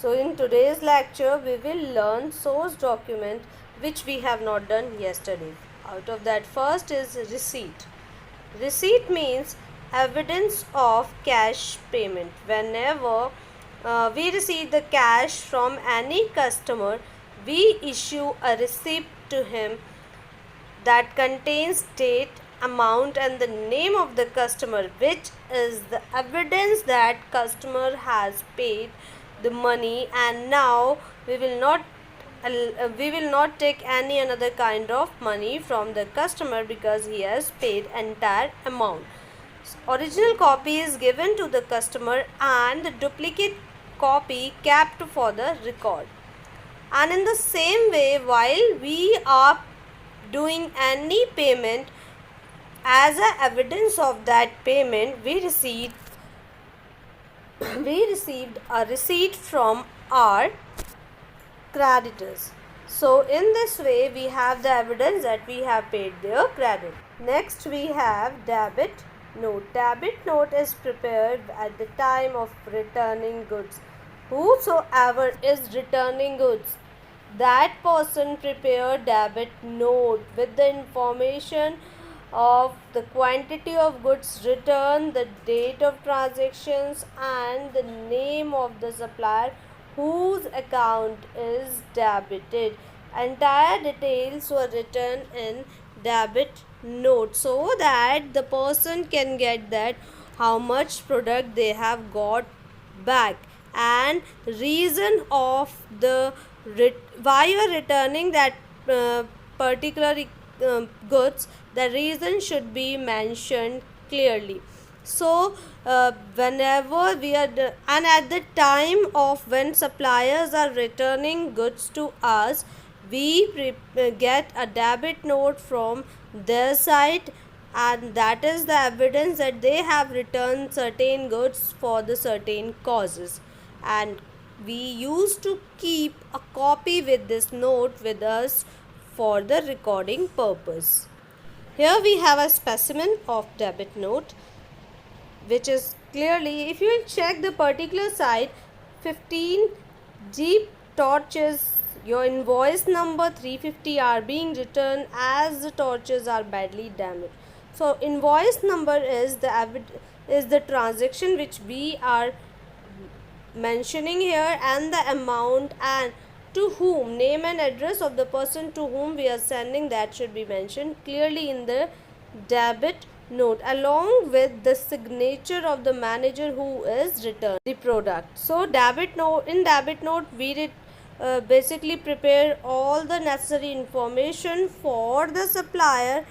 So in today's lecture we will learn source document which we have not done yesterday. Out of that, first is receipt. Receipt means evidence of cash payment. Whenever we receive the cash from any customer, we issue a receipt to him that contains date, amount and the name of the customer, which is the evidence that customer has paid the money, and now we will not take any another kind of money from the customer because he has paid entire amount. Original copy is given to the customer and the duplicate copy kept for the record. And in the same way, while we are doing any payment, as a evidence of that payment, we received a receipt from our creditors. So in this way we have the evidence that we have paid their credit. Next we have debit note. Debit note is prepared at the time of returning goods. Whosoever is returning goods, that person prepare debit note with the information of the quantity of goods returned, the date of transactions and the name of the supplier whose account is debited. Entire details were written in debit note so that the person can get that how much product they have got back, and reason of the why you are returning that particular goods, the reason should be mentioned clearly. So whenever we are and at the time of when suppliers are returning goods to us, we get a debit note from their side, and that is the evidence that they have returned certain goods for the certain causes, and we used to keep a copy with this note with us for the recording purpose. Here we have a specimen of debit note, which is clearly, if you will check the particular side, 15 deep torches, your invoice number 350 are being written as the torches are badly damaged. So invoice number is the transaction which we are mentioning here, and the amount and to whom, name and address of the person to whom we are sending, that should be mentioned clearly in the debit note, along with the signature of the manager who is returned the product. So debit note, in debit note we basically prepare all the necessary information for the supplier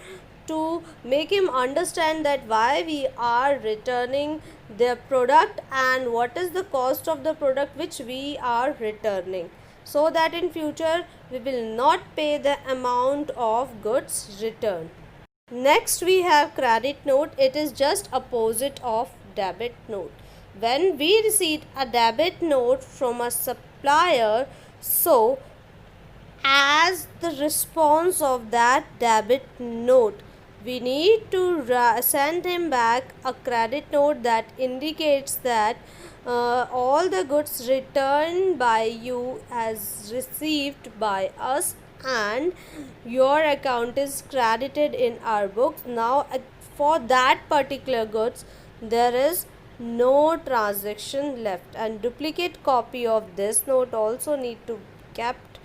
to make him understand that why we are returning the product and what is the cost of the product which we are returning, so that in future we will not pay the amount of goods returned. Next we have credit note. It is just opposite of debit note. When we receive a debit note from a supplier, so as the response of that debit note, we need to send him back a credit note that indicates that all the goods returned by you as received by us and your account is credited in our books. Now for that particular goods there is no transaction left, and duplicate copy of this note also need to kept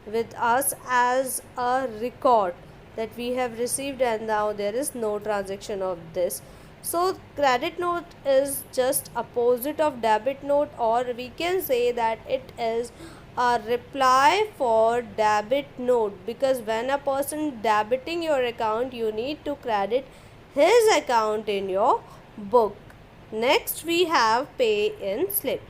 with us as a record that we have received and now there is no transaction of this. So credit note is just opposite of debit note, or we can say that it is a reply for debit note, because when a person debiting your account, you need to credit his account in your book. Next we have pay in slip.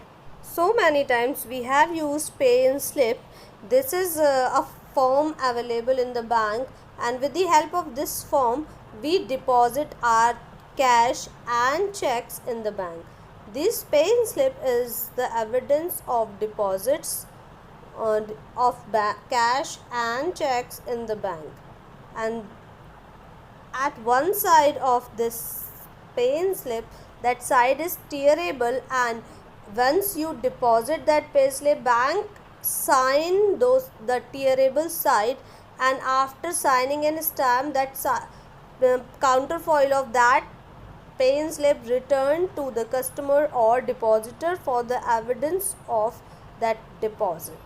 So many times we have used pay in slip. This is a form available in the bank, and with the help of this form we deposit our cash and checks in the bank. This pay in slip is the evidence of deposits of cash and checks in the bank, and at one side of this pay in slip, that side is tearable, and once you deposit that payslip, bank sign the tearable side, and after signing and stamp that counterfoil of that pay slip returned to the customer or depositor for the evidence of that deposit.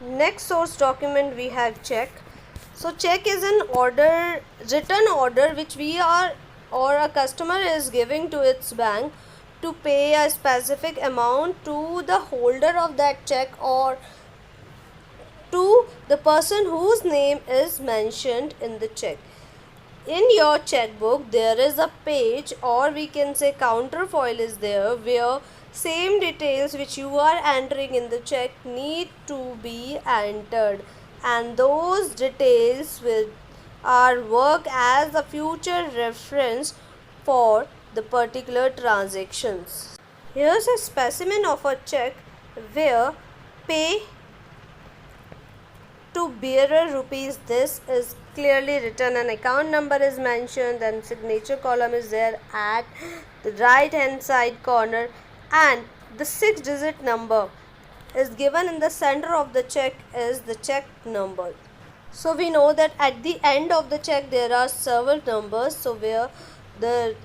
Next source document we have check. So check is an order, written order which we are or a customer is giving to its bank to pay a specific amount to the holder of that check or to the person whose name is mentioned in the check. In your checkbook there is a page, or we can say counterfoil is there, where same details which you are entering in the check need to be entered, and those details will work as a future reference for the particular transactions. Here's a specimen of a check where pay to bearer rupees this is clearly written, an account number is mentioned, then signature column is there at the right hand side corner, and the 6-digit number is given in the center of the check is the check number. So we know that at the end of the check there are several numbers, so where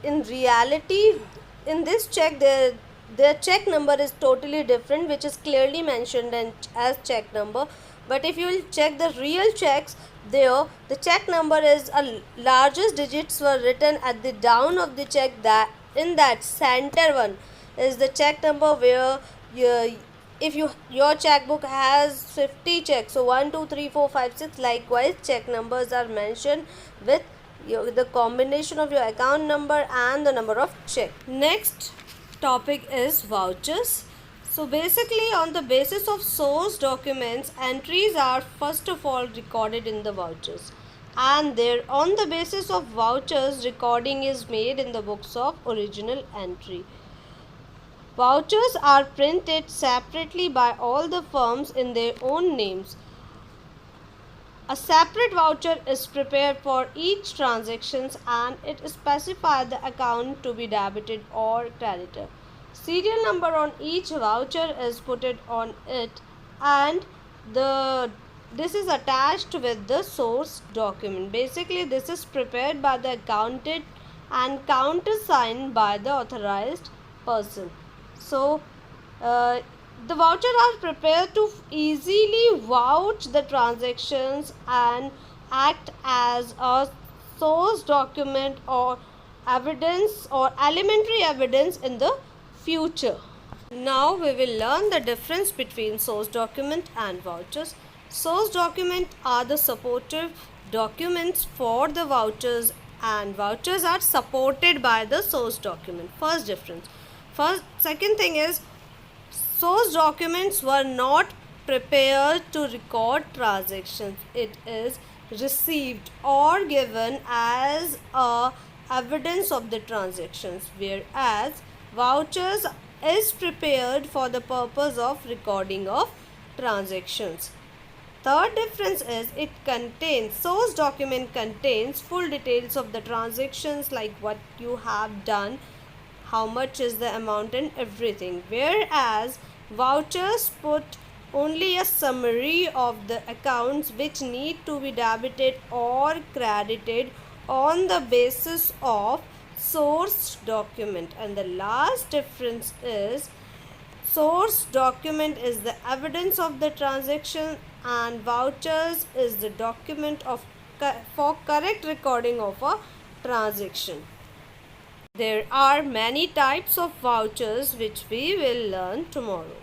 in reality in this check their check number is totally different, which is clearly mentioned as check number. But if you will check the real checks, there the check number is a largest digits were written at the down of the check, that in that center one is the check number, where if your checkbook has 50 checks, so 1 2 3 4 5 6 likewise check numbers are mentioned with the combination of your account number and the number of check. Next topic is vouchers. So basically on the basis of source documents, entries are first of all recorded in the vouchers, and there on the basis of vouchers recording is made in the books of original entry. Vouchers are printed separately by all the firms in their own names. A separate voucher is prepared for each transaction, and it specifies the account to be debited or credited. Serial number on each voucher is put on it, and this is attached with the source document. Basically this is prepared by the accountant and countersigned by the authorized person. So the vouchers are prepared to easily vouch the transactions and act as a source document or evidence or elementary evidence in the future. Now we will learn the difference between source document and vouchers. Source document are the supportive documents for the vouchers, and vouchers are supported by the source document. First difference. Second thing is, source documents were not prepared to record transactions. It is received or given as a evidence of the transactions, whereas vouchers is prepared for the purpose of recording of transactions. Third difference is it contains, source document contains full details of the transactions, like what you have done, how much is the amount and everything, whereas vouchers put only a summary of the accounts which need to be debited or credited on the basis of source document. And the last difference is, source document is the evidence of the transaction and vouchers is the document for correct recording of a transaction. There are many types of vouchers which we will learn tomorrow.